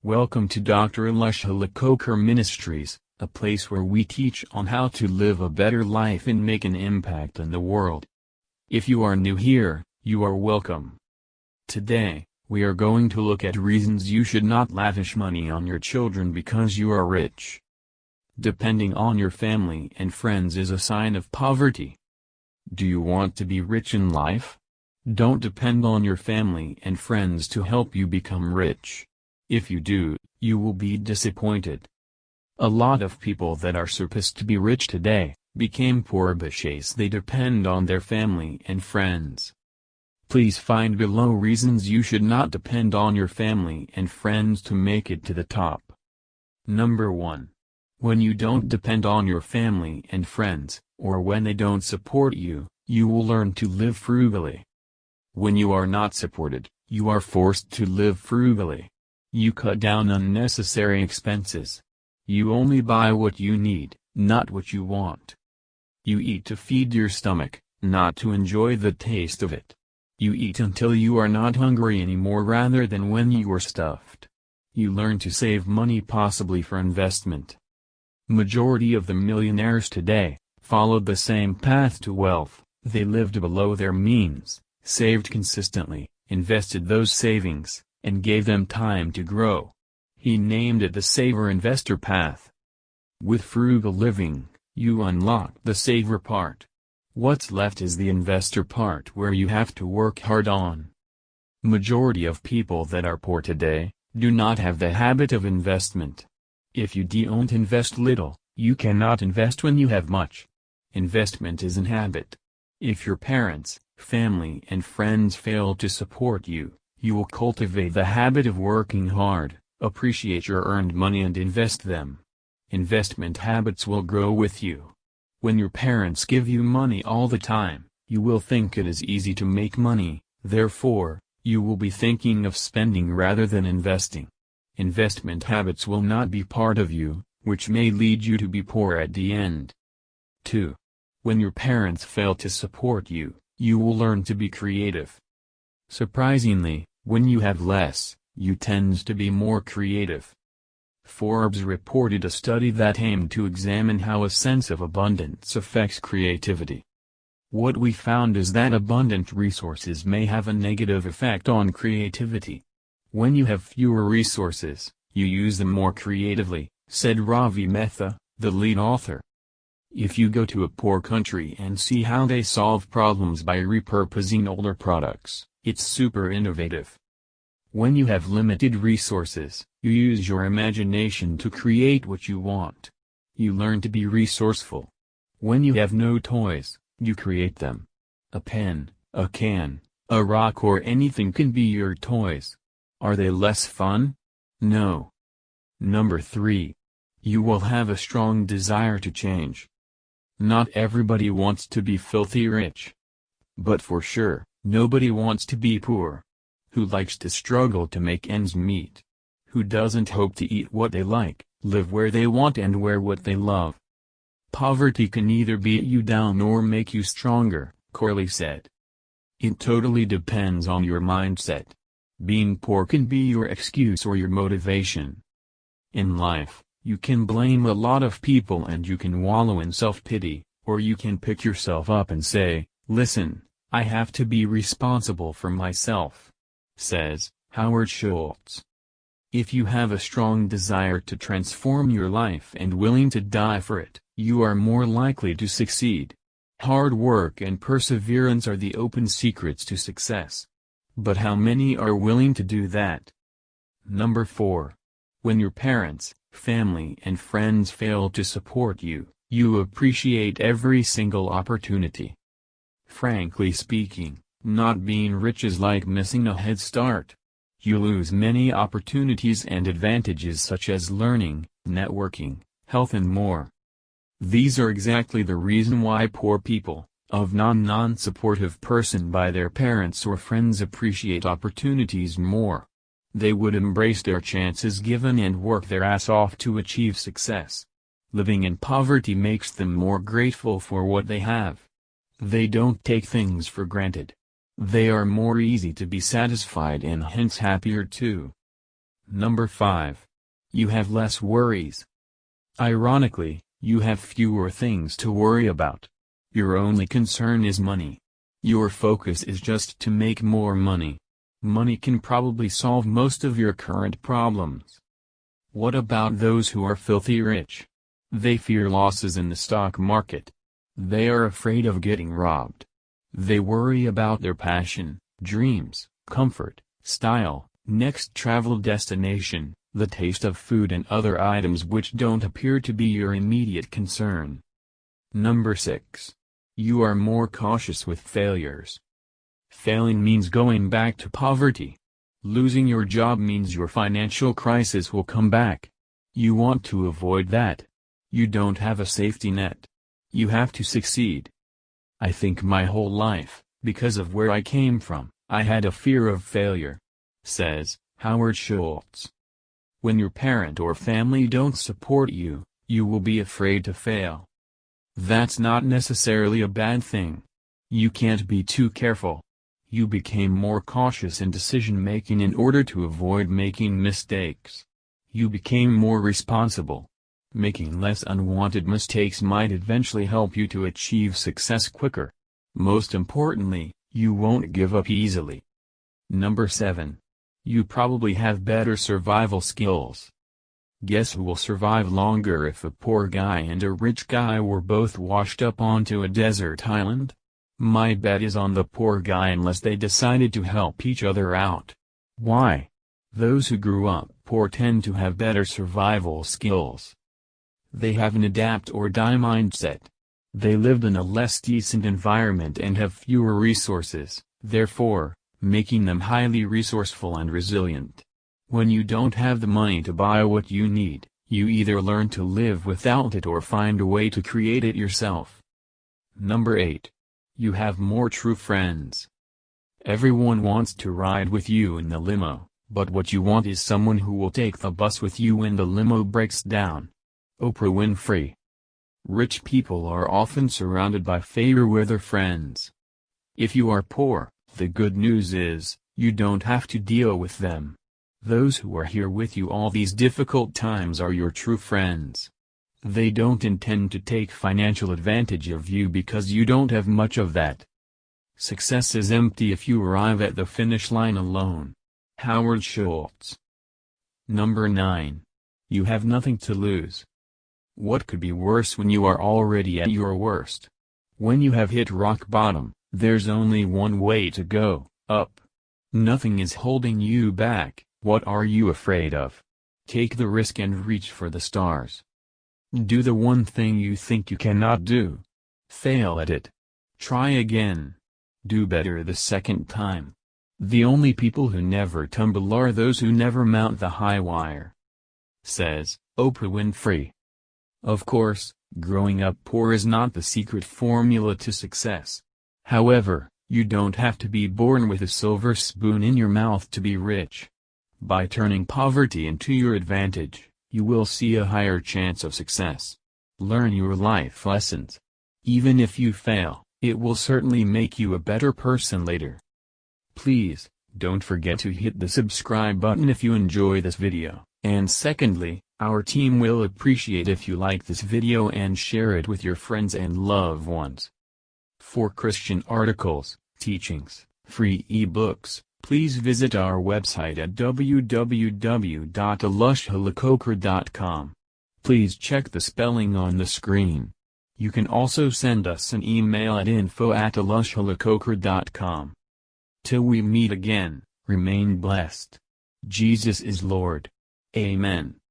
Welcome to Dr. Elisha Lakoker Ministries, a place where we teach on how to live a better life and make an impact in the world. If you are new here, you are welcome. Today, we are going to look at reasons you should not lavish money on your children because you are rich. Depending on your family and friends is a sign of poverty. Do you want to be rich in life? Don't depend on your family and friends to help you become rich. If you do, you will be disappointed. A lot of people that are supposed to be rich today, became poor because they depend on their family and friends. Please find below reasons you should not depend on your family and friends to make it to the top. Number 1. When you don't depend on your family and friends, or when they don't support you, you will learn to live frugally. When you are not supported, you are forced to live frugally. You cut down unnecessary expenses. You only buy what you need, not what you want. You eat to feed your stomach, not to enjoy the taste of it. You eat until you are not hungry anymore rather than when you are stuffed. You learn to save money possibly for investment. Majority of the millionaires today, followed the same path to wealth. They lived below their means, saved consistently, invested those savings, and gave them time to grow. He named it the saver-investor path. With frugal living, you unlock the saver part. What's left is the investor part where you have to work hard on. Majority of people that are poor today, do not have the habit of investment. If you don't invest little, you cannot invest when you have much. Investment is an habit. If your parents, family and friends fail to support you, you will cultivate the habit of working hard, appreciate your earned money and invest them. Investment habits will grow with you. When your parents give you money all the time, you will think it is easy to make money, therefore, you will be thinking of spending rather than investing. Investment habits will not be part of you, which may lead you to be poor at the end. 2. When your parents fail to support you, you will learn to be creative. Surprisingly, when you have less, you tend to be more creative. Forbes reported a study that aimed to examine how a sense of abundance affects creativity. What we found is that abundant resources may have a negative effect on creativity. When you have fewer resources, you use them more creatively, said Ravi Mehta, the lead author. If you go to a poor country and see how they solve problems by repurposing older products, it's super innovative. When you have limited resources, you use your imagination to create what you want. You learn to be resourceful. When you have no toys, you create them. A pen, a can, a rock or anything can be your toys. Are they less fun? No. Number 3. You will have a strong desire to change. Not everybody wants to be filthy rich. But for sure, nobody wants to be poor. Who likes to struggle to make ends meet? Who doesn't hope to eat what they like, live where they want and wear what they love? Poverty can either beat you down or make you stronger, Corley said. It totally depends on your mindset. Being poor can be your excuse or your motivation. In life, you can blame a lot of people and you can wallow in self-pity, or you can pick yourself up and say, listen, I have to be responsible for myself, says Howard Schultz. If you have a strong desire to transform your life and willing to die for it, you are more likely to succeed. Hard work and perseverance are the open secrets to success. But how many are willing to do that? Number 4. When your parents, family and friends fail to support you, you appreciate every single opportunity. Frankly speaking, not being rich is like missing a head start. You lose many opportunities and advantages such as learning, networking, health and more. These are exactly the reason why poor people, of non-supportive person by their parents or friends appreciate opportunities more. They would embrace their chances given and work their ass off to achieve success. Living in poverty makes them more grateful for what they have. They don't take things for granted. They are more easy to be satisfied and hence happier too. Number 5. You have less worries. Ironically, you have fewer things to worry about. Your only concern is money. Your focus is just to make more money. Money can probably solve most of your current problems. What about those who are filthy rich? They fear losses in the stock market. They are afraid of getting robbed. They worry about their passion, dreams, comfort, style, next travel destination, the taste of food and other items which don't appear to be your immediate concern. Number 6. You are more cautious with failures. Failing means going back to poverty. Losing your job means your financial crisis will come back. You want to avoid that. You don't have a safety net. You have to succeed. I think my whole life, because of where I came from, I had a fear of failure, says Howard Schultz. When your parent or family don't support you, you will be afraid to fail. That's not necessarily a bad thing. You can't be too careful. You became more cautious in decision-making in order to avoid making mistakes. You became more responsible. Making less unwanted mistakes might eventually help you to achieve success quicker. Most importantly, you won't give up easily. Number 7. You probably have better survival skills. Guess who will survive longer if a poor guy and a rich guy were both washed up onto a desert island? My bet is on the poor guy unless they decided to help each other out. Why? Those who grew up poor tend to have better survival skills. They have an adapt-or-die mindset. They lived in a less decent environment and have fewer resources, therefore, making them highly resourceful and resilient. When you don't have the money to buy what you need, you either learn to live without it or find a way to create it yourself. Number 8. You have more true friends. Everyone wants to ride with you in the limo, but what you want is someone who will take the bus with you when the limo breaks down. Oprah Winfrey. Rich people are often surrounded by fair-weather friends. If you are poor, the good news is, you don't have to deal with them. Those who are here with you all these difficult times are your true friends. They don't intend to take financial advantage of you because you don't have much of that. Success is empty if you arrive at the finish line alone. Howard Schultz. Number 9. You have nothing to lose. What could be worse when you are already at your worst? When you have hit rock bottom, there's only one way to go, up. Nothing is holding you back. What are you afraid of? Take the risk and reach for the stars. Do the one thing you think you cannot do. Fail at it. Try again. Do better the second time. The only people who never tumble are those who never mount the high wire. Says Oprah Winfrey. Of course, growing up poor is not the secret formula to success. However, you don't have to be born with a silver spoon in your mouth to be rich. By turning poverty into your advantage, you will see a higher chance of success. Learn your life lessons. Even if you fail, it will certainly make you a better person later. Please, don't forget to hit the subscribe button if you enjoy this video, and secondly, our team will appreciate if you like this video and share it with your friends and loved ones. For Christian articles, teachings, free ebooks, please visit our website at www.alushhalakokar.com. Please check the spelling on the screen. You can also send us an email at info@alushhalakokar.com. Till we meet again, remain blessed. Jesus is Lord. Amen.